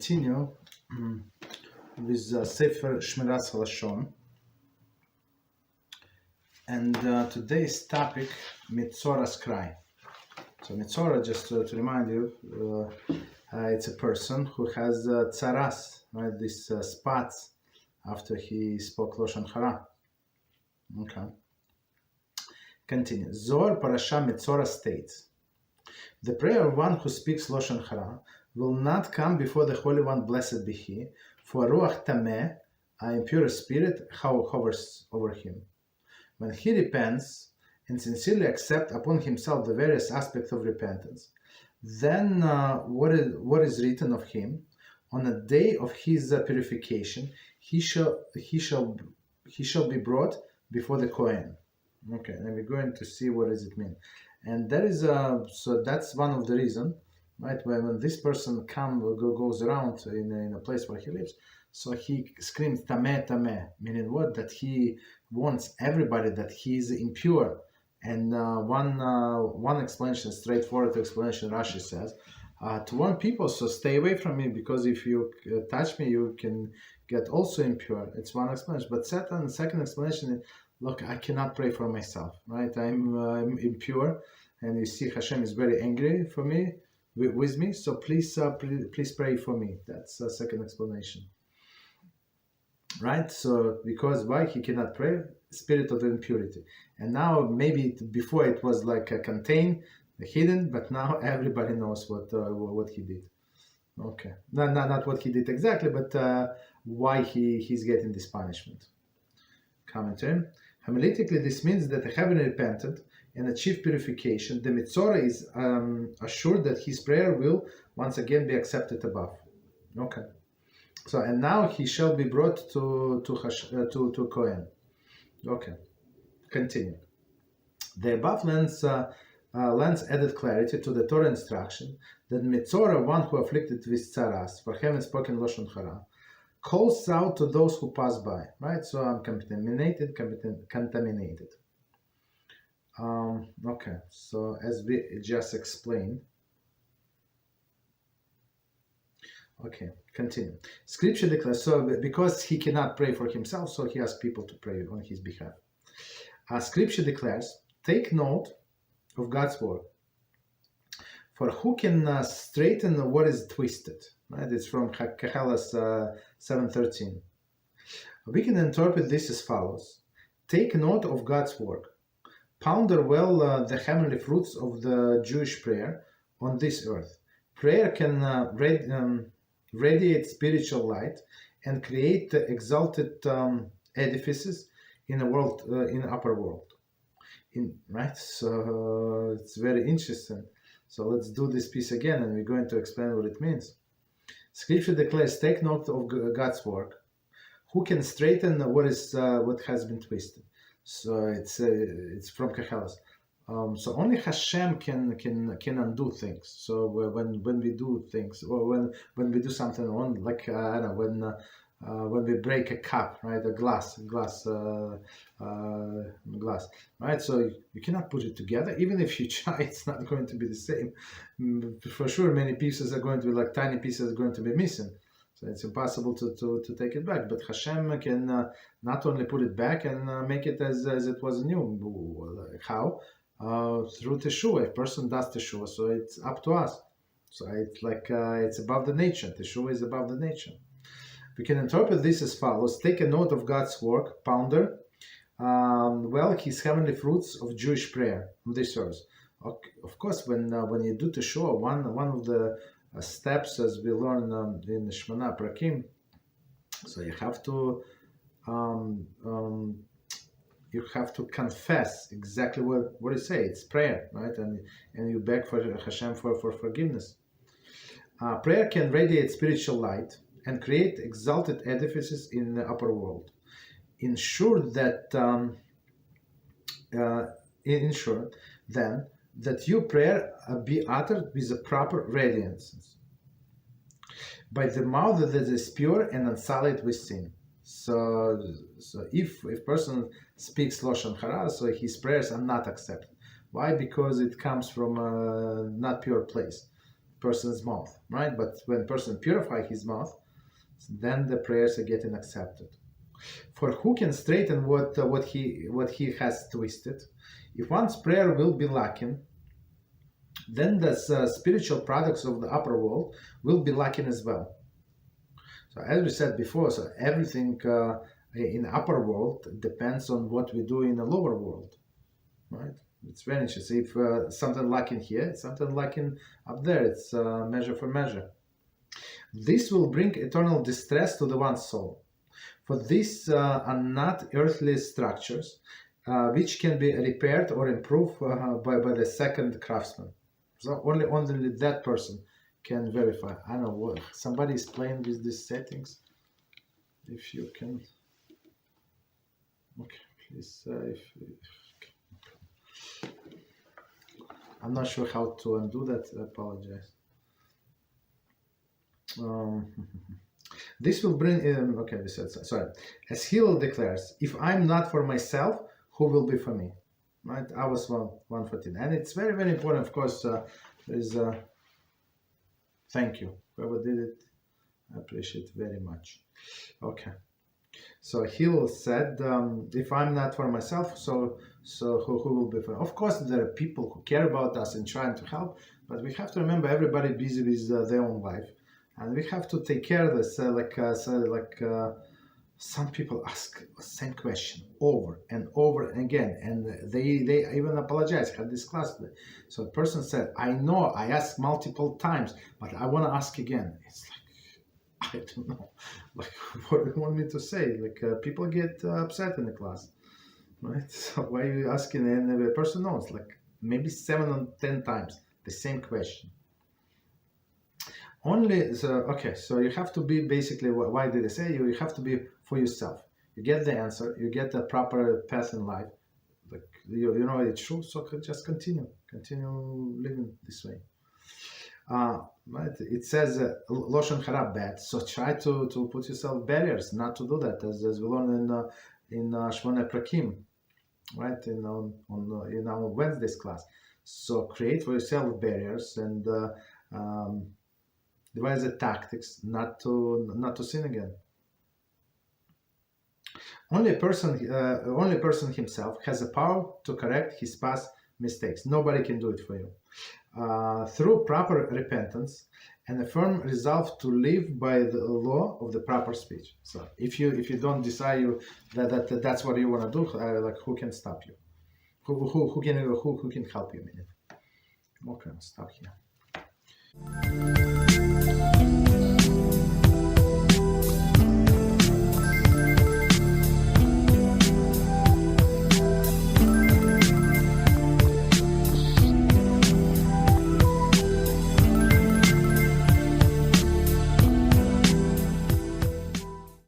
continue with Sefer Shmiras Haloshon, and today's topic, Metzora's cry. So Metzora, just to remind you, it's a person who has tsaras, right? These spots after he spoke Lashon Hara. Okay. Continue. Zohar Parasha Metzora states, the prayer of one who speaks Lashon Hara will not come before the Holy One, blessed be He, for Ruach Tameh, an impure spirit, hovers over him. When he repents and sincerely accepts upon himself the various aspects of repentance, then what is written of him, on the day of his purification, he shall be brought before the Kohen. Okay, and we're going to see what does it mean. And that is so that's one of the reasons, right? When this person goes around in a place where he lives, so he screams Tameh Tameh, meaning what? That he wants everybody that he is impure. And one explanation, straightforward explanation, Rashi says, to warn people, so stay away from me, because if you touch me, you can get also impure. It's one explanation. But second explanation is, look, I cannot pray for myself, right? I'm impure, and you see Hashem is very angry for me, with me, so please pray for me. That's the second explanation. Right? So, because why he cannot pray? Spirit of impurity. And now, maybe before it was like contained, hidden, but now everybody knows what he did. Okay. Not what he did exactly, but why he's getting this punishment. Commentary. Homiletically, this means that having repented and achieved purification, the Metzora is assured that his prayer will once again be accepted above. Okay. So, and now he shall be brought to Kohen. Okay. Continue. The above lends added clarity to the Torah instruction that Metzora, one who afflicted with tsaras for having spoken Lashon Hara, calls out to those who pass by, right? So I'm contaminated. Okay, so as we just explained. Okay, continue. Scripture declares, so because he cannot pray for himself, so he asks people to pray on his behalf. Scripture declares, take note of God's word. For who can straighten what is twisted? Right? It's from Halachos 7:13. We can interpret this as follows. Take note of God's work. Ponder well the heavenly fruits of the Jewish prayer on this earth. Prayer can radiate spiritual light and create exalted edifices in the world, in the upper world. Right? So it's very interesting. So let's do this piece again, and we're going to explain what it means. Scripture declares, take note of God's work. Who can straighten what has been twisted? So it's from Halachos. So only Hashem can undo things. So when we do things, or when we do something wrong, like I don't know, when we break a cup, right, a glass, right? So you cannot put it together. Even if you try, it's not going to be the same. For sure, many pieces are going to be like tiny pieces are going to be missing. So it's impossible to take it back. But Hashem can not only put it back and make it as it was new. How? Through Teshuvah. A person does Teshuvah, so it's up to us. So it's like it's above the nature. Teshuvah is above the nature. We can interpret this as follows. Take a note of God's work, ponder his heavenly fruits of Jewish prayer on this earth. Of course, when you do Teshuvah, one of the steps, as we learn in Shmona Prakim, so you have to confess exactly what you say. It's prayer, right? And you beg for Hashem for forgiveness. Prayer can radiate spiritual light and create exalted edifices in the upper world. Ensure then that your prayer be uttered with a proper radiance, by the mouth that is pure and unsullied with sin. So if a person speaks Lashon Hara, so his prayers are not accepted. Why? Because it comes from a not pure place. person's mouth, right? But when person purify his mouth, then the prayers are getting accepted. For who can straighten what he has twisted? If one's prayer will be lacking, then the spiritual products of the upper world will be lacking as well. So as we said before, so everything in the upper world depends on what we do in the lower world, right? It's very interesting. If something lacking here, it's something lacking up there. It's measure for measure. This will bring eternal distress to the one's soul. For these are not earthly structures, which can be repaired or improved by the second craftsman. So only that person can verify. I don't know what somebody is playing with these settings. If you can, okay, please. I'm not sure how to undo that. I apologize. This will bring in. Okay, we said sorry. As Hillel declares, "If I'm not for myself, who will be for me?" Right? I was 114, and it's very, very important. Of course, there is. Thank you, whoever did it. I appreciate it very much. Okay, so Hillel said, "If I'm not for myself, so who will be for me?" Of course, there are people who care about us and trying to help, but we have to remember everybody busy with their own life, and we have to take care of this. Some people ask the same question over and over again, and they even apologize. I had this class today. So a person said, "I know I asked multiple times, but I want to ask again." It's like, I don't know, like what do you want me to say? Like people get upset in the class, right? So why are you asking? And the person knows, like maybe 7 or 10 times the same question. So you have to be basically, why did I say you have to be for yourself. You get the answer, you get the proper path in life, like you know it's true, so just continue living this way. Right? It says Lashon Hara bad, so try to put yourself barriers not to do that, as we learn in Shmona Prakim, right? In our Wednesday's class. So create for yourself barriers and devise the tactics not to sin again. Only a person himself has the power to correct his past mistakes. Nobody can do it for you. Through proper repentance and a firm resolve to live by the law of the proper speech. So if you don't decide that's what you want to do, like who can stop you? Who can help you? Okay, I'll stop here.